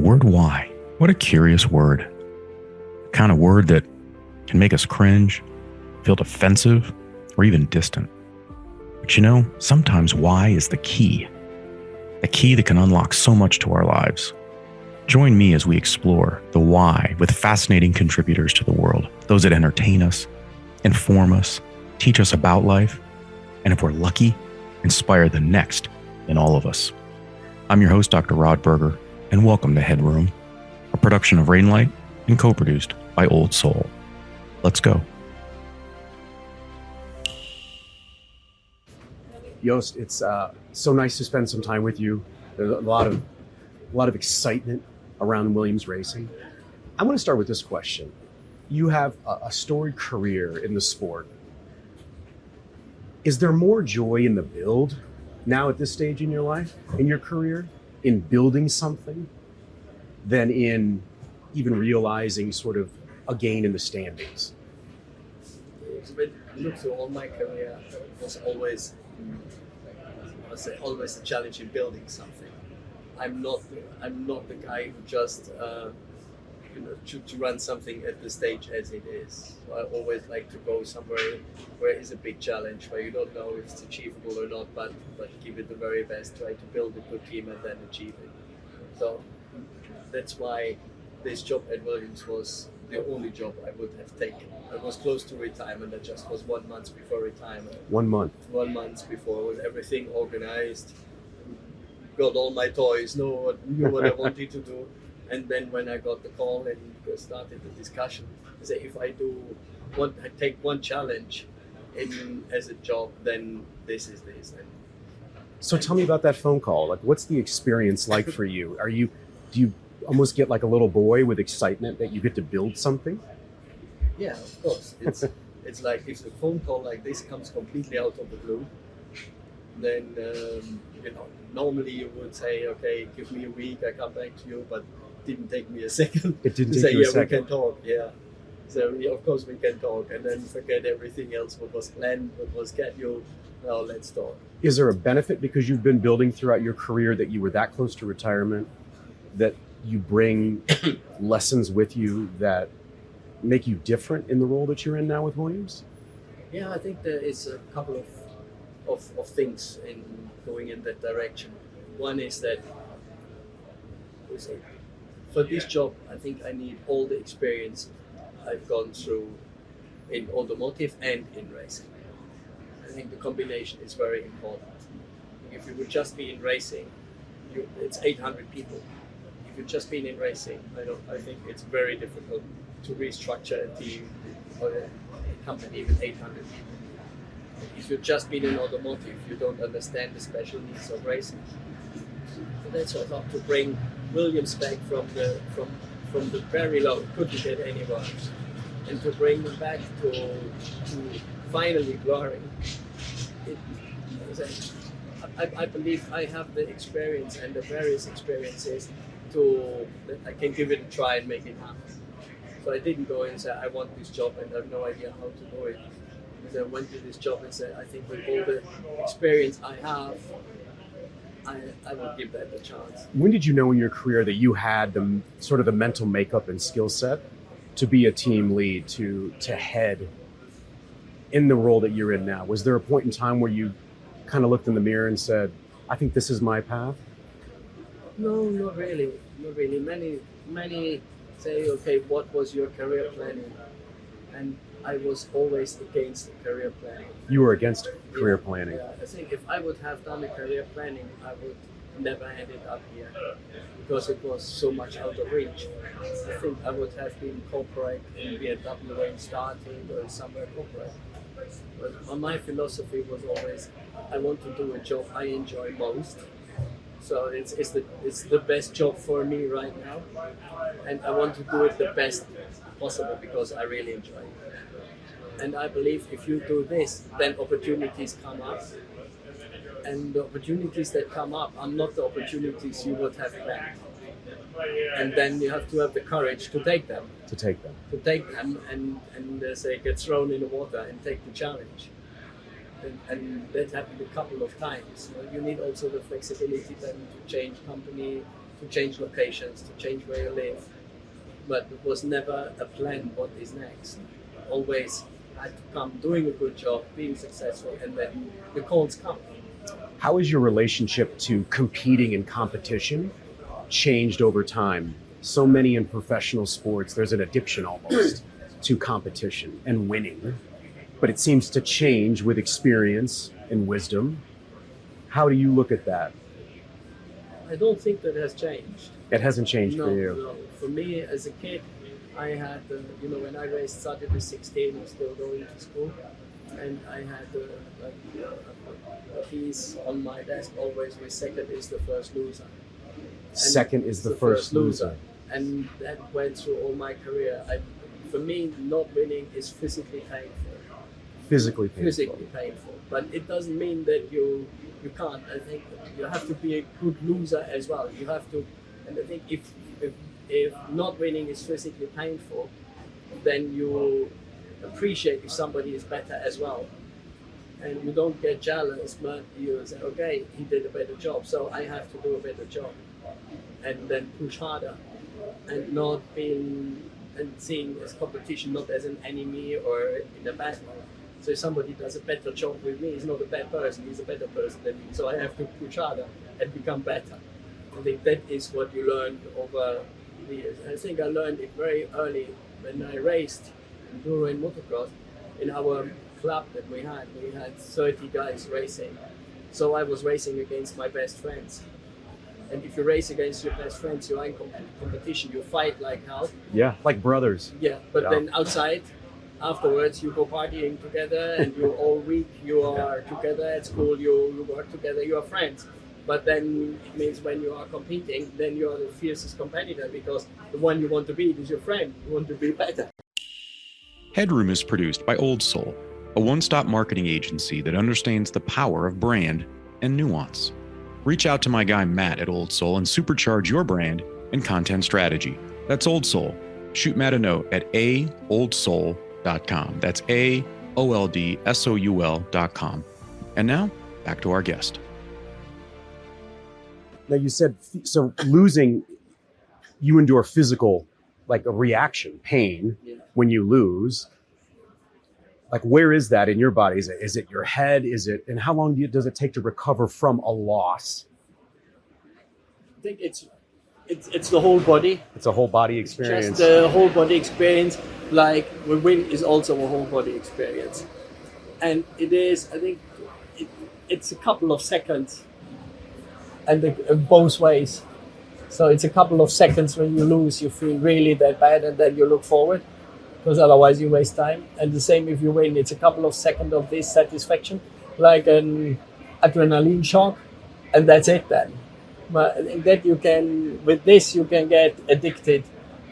word why. What a curious word. The kind of word that can make us cringe, feel defensive, or even distant. But you know, sometimes why is the key. The key that can unlock so much to our lives. Join me as we explore the why with fascinating contributors to the world. Those that entertain us, inform us, teach us about life, and if we're lucky, inspire the next in all of us. I'm your host, Dr. Rod Berger, and welcome to Headroom, a production of Rainlight and co-produced by Old Soul. Let's go. Jost, it's so nice to spend some time with you. There's a lot of excitement around Williams Racing. I want to start with this question. You have a storied career in the sport. Is there more joy in the build now at this stage in your life, in your career, in building something, than in even realizing sort of a gain in the standings? When you look through all my career, it was always a challenge in building something. I'm not the guy who just to run something at the stage as it is. So I always like to go somewhere where it's a big challenge, where you don't know if it's achievable or not, but give it the very best, try to build a good team and then achieve it. So that's why this job at Williams was the only job I would have taken. I was close to retirement. I just was 1 month before retirement. 1 month? 1 month before, with everything organized, got all my toys, knew what I wanted to do. And then when I got the call and started the discussion, I say if I take one challenge as a job, then this is this. And so tell me about that phone call. Like, what's the experience like for you? Do you almost get like a little boy with excitement that you get to build something? Yeah, of course. It's like if a phone call like this comes completely out of the blue, then normally you would say, okay, give me a week, I come back to you, but it didn't take me a second. It didn't to take say, you a yeah, second. we can talk, yeah. So yeah, of course we can talk, and then forget everything else, what was planned, what was scheduled. Now let's talk. Is there a benefit because you've been building throughout your career that you were that close to retirement, that you bring lessons with you that make you different in the role that you're in now with Williams? Yeah, I think there is a couple of things in going in that direction. One is that for this job, I think I need all the experience I've gone through in automotive and in racing. I think the combination is very important. If you would just be in racing, it's 800 people. If you've just been in racing, I think it's very difficult to restructure a team or a company with 800 people. If you've just been in automotive, you don't understand the special needs of racing. So that's what I thought, to bring Williams back from the very low, couldn't get any worse, and to bring them back to finally glory. I believe I have the experience and the various experiences that I can give it a try and make it happen. So I didn't go in and say, I want this job and I have no idea how to do it. Because I went to this job and said, I think with all the experience I have, I will give that a chance. When did you know in your career that you had the sort of the mental makeup and skill set to be a team lead, to head in the role that you're in now? Was there a point in time where you kind of looked in the mirror and said, I think this is my path? No, not really. Not really. Many say, okay, what was your career planning? And I was always against career planning. You were against career planning. Yeah, I think if I would have done a career planning, I would never ended up here because it was so much out of reach. I think I would have been corporate in BMW and starting or somewhere corporate. But my philosophy was always, I want to do a job I enjoy most. So it's the best job for me right now, and I want to do it the best possible because I really enjoy it. And I believe if you do this, then opportunities come up, and the opportunities that come up are not the opportunities you would have planned. And then you have to have the courage to take them. And say get thrown in the water and take the challenge. And that happened a couple of times. You need also the flexibility then to change company, to change locations, to change where you live. But it was never a plan what is next. Always had to come doing a good job, being successful, and then the calls come. How has your relationship to competing in competition changed over time? So many in professional sports, there's an addiction almost to competition and winning, but it seems to change with experience and wisdom. How do you look at that? I don't think that has changed. It hasn't changed No, for you. no. For me, as a kid, I had, when I raced, started at 16, I was still going to school, and I had a piece on my desk always with second is the first loser. Second is the first loser. And that went through all my career. For me, not winning is physically painful. Physically painful. Physically painful. But it doesn't mean that you can't. I think you have to be a good loser as well. You have to, and I think if not winning is physically painful, then you appreciate if somebody is better as well. And you don't get jealous, but you say, okay, he did a better job, so I have to do a better job. And then push harder. And not being and seeing as competition not as an enemy or in a battle. So if somebody does a better job with me, he's not a bad person, he's a better person than me. So I have to push harder and become better. I think that is what you learn over the years. I think I learned it very early when I raced enduro and motocross. In our club that we had 30 guys racing. So I was racing against my best friends. And if you race against your best friends, you are in competition, you fight like hell. Yeah, like brothers. Yeah, but then outside, afterwards, you go partying together and you all week you are together at school, you work together, you are friends. But then it means when you are competing, then you are the fiercest competitor because the one you want to beat is your friend. You want to be better. Headroom is produced by Old Soul, a one-stop marketing agency that understands the power of brand and nuance. Reach out to my guy Matt at Old Soul and supercharge your brand and content strategy. That's Old Soul. Shoot Matt a note at aoldsoul.com. That's AOLDSOUL.com. And now, back to our guest. Now you said, so losing, you endure physical, like a reaction, pain when you lose. Like, where is that in your body? Is it your head? And how long does it take to recover from a loss? I think it's the whole body. It's a whole body experience. Just the whole body experience. Like the win is also a whole body experience, and it is. I think it's a couple of seconds, and both ways. So it's a couple of seconds when you lose, you feel really that bad, and then you look forward. Because otherwise you waste time. And the same if you win, it's a couple of seconds of this satisfaction, like an adrenaline shock, and that's it then. But I think that you can get addicted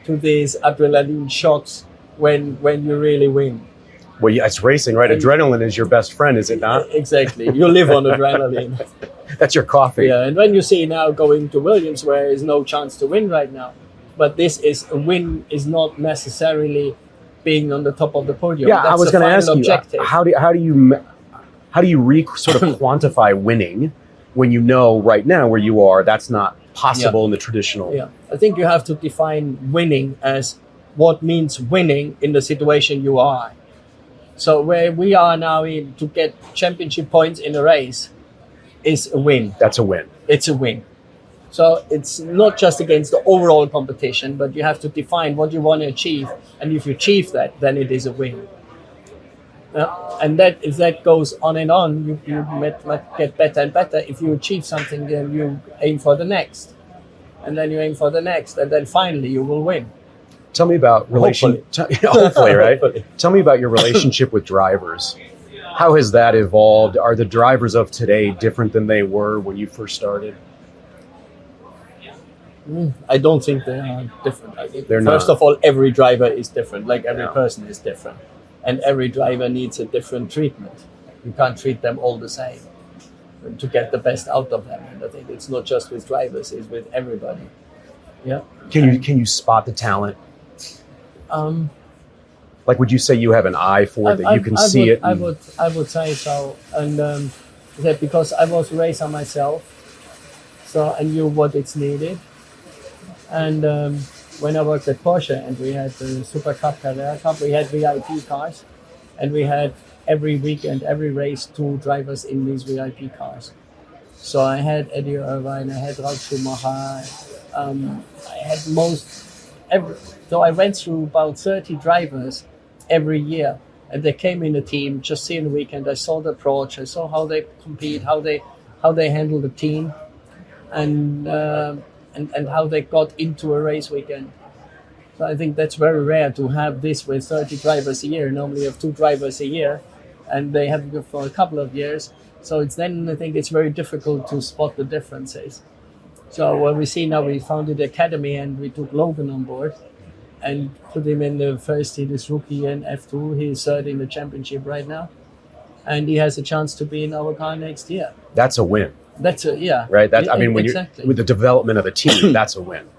to these adrenaline shocks when you really win. Well, yeah, it's racing, right? Adrenaline is your best friend, is it not? Exactly. You live on adrenaline. That's your coffee. Yeah, and when you see now going to Williams, where there is no chance to win right now, but this is a win is not necessarily being on the top of the podium. Yeah, I was going to ask objective. You, how do you sort of quantify winning when you know right now where you are, that's not possible in the traditional. Yeah, I think you have to define winning as what means winning in the situation you are. So where we are now in to get championship points in a race is a win. That's a win. It's a win. So it's not just against the overall competition, but you have to define what you want to achieve. And if you achieve that, then it is a win. And that if that goes on and on, you might get better and better. If you achieve something, then you aim for the next. And then you aim for the next. And then finally you will win. Tell me about hopefully, right? Tell me about your relationship with drivers. How has that evolved? Are the drivers of today different than they were when you first started? I don't think they are different. I think First of all, every driver is different. Like every person is different. And every driver needs a different treatment. You can't treat them all the same to get the best out of them. And I think it's not just with drivers, it's with everybody. Yeah. Can you spot the talent? Like, would you say you have an eye for it, that you can see it? I would say so. And that because I was a racer myself, so I knew what it's needed. And when I worked at Porsche and we had the Super Cup, Carrera Cup, we had VIP cars, and we had every weekend, every race, 2 drivers in these VIP cars. So I had Eddie Irvine, I had Ralf Schumacher, I had so I went through about 30 drivers every year, and they came in the team just seeing the weekend. I saw the approach, I saw how they compete, how they handle the team, and how they got into a race weekend. So I think that's very rare to have this with 30 drivers a year. Normally you have 2 drivers a year, and they have it for a couple of years. So I think it's very difficult to spot the differences. So what we see now, we founded the academy and we took Logan on board and put him in the first. He is rookie in F2. He's third in the championship right now, and he has a chance to be in our car next year. That's a win. That's right. When exactly. you're with the development of the team, that's a win.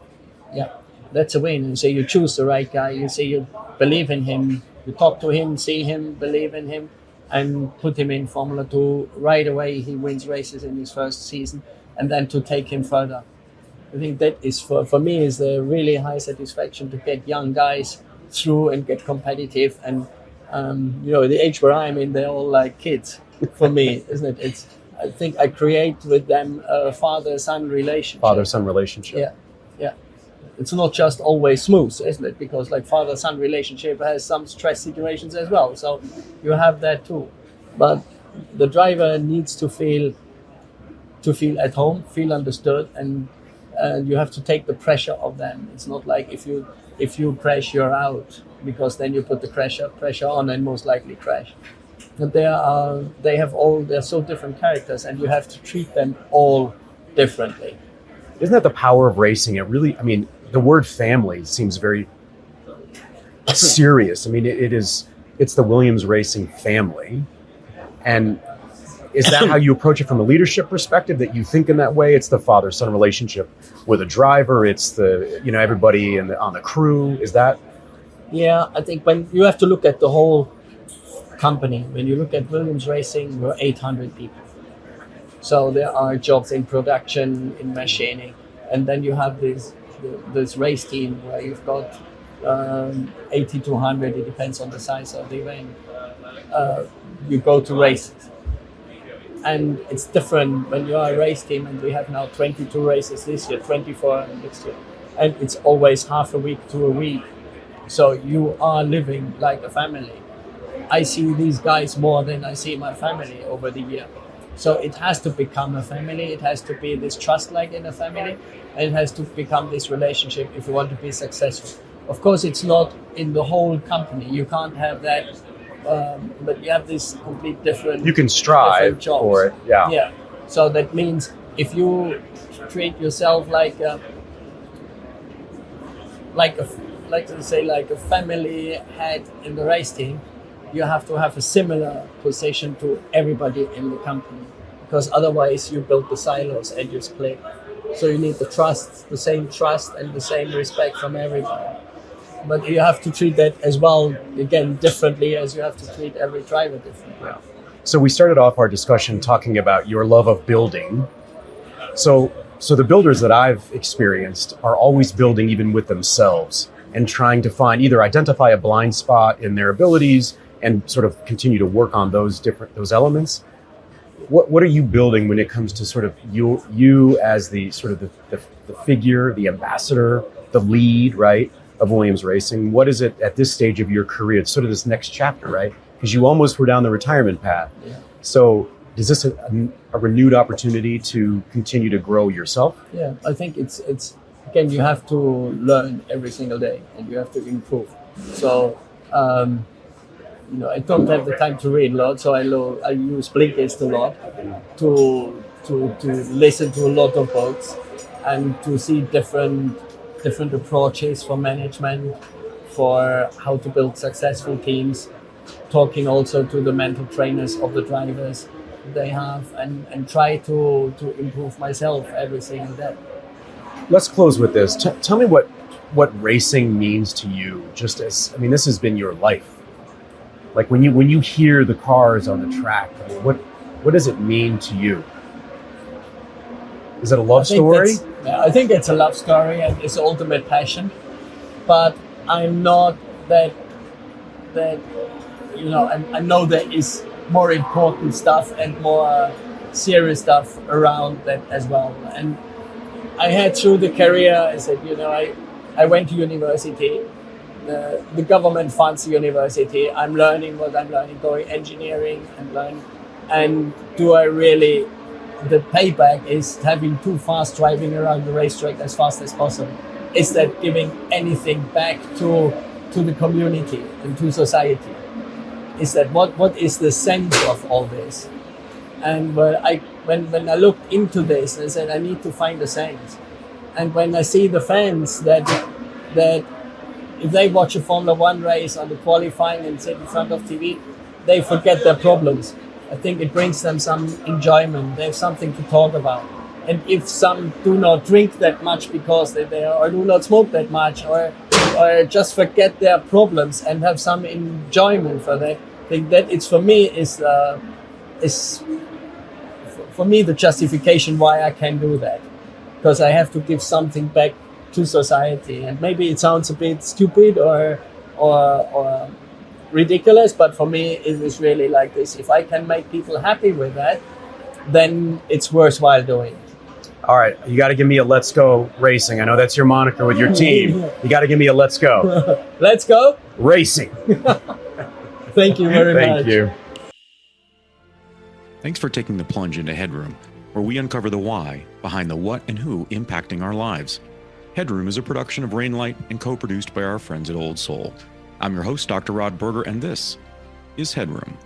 Yeah, that's a win. And so you choose the right guy. You say you believe in him. You talk to him, see him, believe in him, and put him in Formula 2 right away. He wins races in his first season, and then to take him further. I think that is for me is a really high satisfaction to get young guys through and get competitive. And the age where I'm in, they're all like kids for me, isn't it? I think I create with them a father-son relationship. Father-son relationship. Yeah. It's not just always smooth, isn't it? Because like father-son relationship has some stress situations as well. So you have that too. But the driver needs to feel at home, feel understood, and you have to take the pressure of them. It's not like if you crash, you're out, because then you put the pressure on and most likely crash. And they're so different characters, and you have to treat them all differently. Isn't that the power of racing? The word family seems very serious. It's the Williams Racing family. And is that how you approach it from a leadership perspective, that you think in that way? It's the father-son relationship with a driver. It's the, everybody on the crew. Is that? Yeah, I think when you have to look at the whole company, when you look at Williams Racing, we're 800 people. So there are jobs in production, in machining, and then you have this race team where you've got 80 to 100, it depends on the size of the event. You go to races. And it's different when you are a race team, and we have now 22 races this year, 24 next year. And it's always half a week to a week. So you are living like a family. I see these guys more than I see my family over the year. So it has to become a family. It has to be this trust like in a family. And it has to become this relationship if you want to be successful. Of course, it's not in the whole company. You can't have that. But you have this complete different. You can strive for it. Yeah. Yeah. So that means if you treat yourself like a family head in the race team, you have to have a similar position to everybody in the company, because otherwise you build the silos and you split. So you need the same trust and the same respect from everybody. But you have to treat that as well, again, differently, as you have to treat every driver differently. Yeah. So we started off our discussion talking about your love of building. So the builders that I've experienced are always building even with themselves and trying to identify a blind spot in their abilities and sort of continue to work on those elements. What are you building when it comes to sort of you as the sort of the figure, the ambassador, the lead, right, of Williams Racing? What is it at this stage of your career? It's sort of this next chapter, right? Because you almost were down the retirement path. Yeah. So is this a renewed opportunity to continue to grow yourself? Yeah, I think it's again, you have to learn every single day and you have to improve. So, I don't have the time to read a lot, so I use Blinkist a lot to listen to a lot of books and to see different approaches for management, for how to build successful teams, talking also to the mental trainers of the drivers they have, and try to improve myself every single day. Let's close with this. Tell me what racing means to you. Just as, this has been your life. Like when you hear the cars on the track, what does it mean to you? Is it a love story? I think it's a love story and it's ultimate passion. But I'm not that I know there is more important stuff and more serious stuff around that as well. And I had through the career, I said, I went to university. The government funds the university. I'm learning what I'm learning, going engineering and learning. And do I really, the payback is having too fast driving around the racetrack as fast as possible. Is that giving anything back to the community and to society? Is that what is the sense of all this? And when I looked into this, I said I need to find a sense. And when I see the fans that if they watch a Formula One race on the qualifying and sit in front of TV, they forget their problems. I think it brings them some enjoyment. They have something to talk about. And if some do not drink that much because they or do not smoke that much, or just forget their problems and have some enjoyment for that, I think that it's for me is for me the justification why I can do that, because I have to give something back to society. And maybe it sounds a bit stupid or ridiculous, but for me it is really like this. If I can make people happy with that, then it's worthwhile doing. All right, you got to give me a Let's Go Racing. I know that's your moniker with your team. You got to give me a Let's Go. Let's go Racing. Thank you very much. Thank you. Thanks for taking the plunge into Headroom, where we uncover the why behind the what and who impacting our lives. Headroom is a production of Rainlight and co-produced by our friends at Old Soul. I'm your host, Dr. Rod Berger, and this is Headroom.